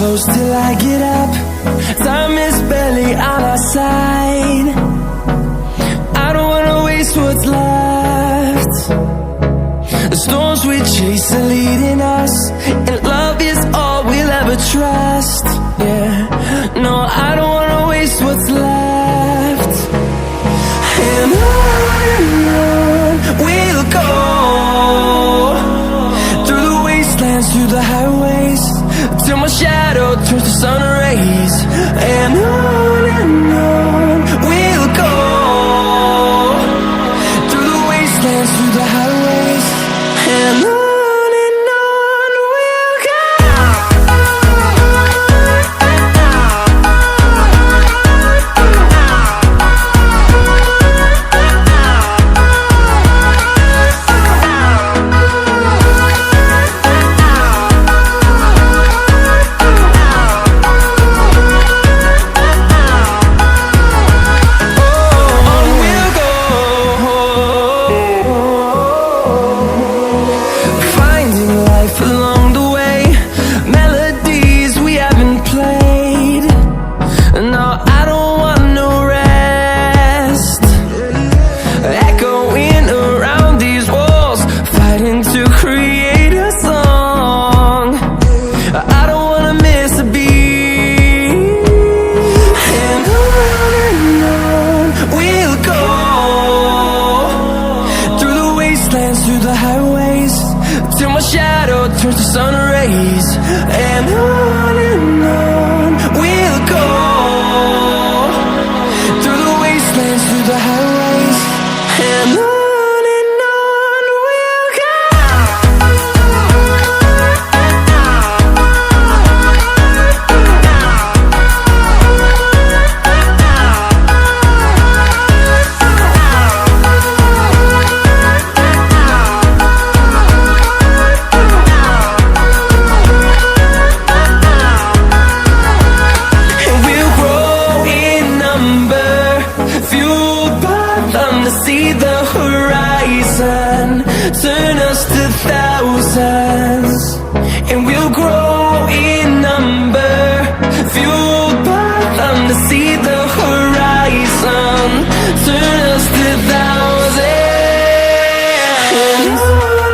close till I get up. Time is barely on our side. I don't wanna waste what's left. The storms we chase are leading us, and love is all we'll ever trust. Yeah, no, I don't wanna waste what's left. And on we'll go, through the wastelands, through the highways, till my shadow turns to sun rays. And on we'll go, through the wastelands, through the highways, and on we'll go. Through the highways, till my shadow turns to sun rays. And on we'll go, through the wastelands, through the highways, and on we'll go. See the horizon, turn us to thousands, and we'll grow in number, fueled by them. To see the horizon, turn us to thousands, and on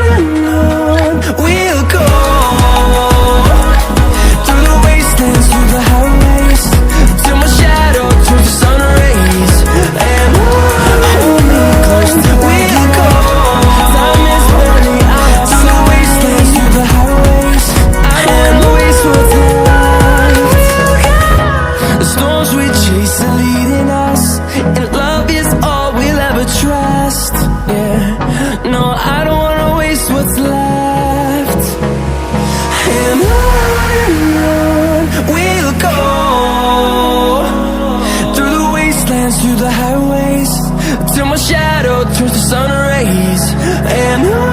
we'll go, through the wastelands, through the highways, till my shadow turns to sun rays. And trust, yeah, no, I don't wanna waste what's left. And on we'll go, through the wastelands, through the highways, till my shadow turns to sun rays. And on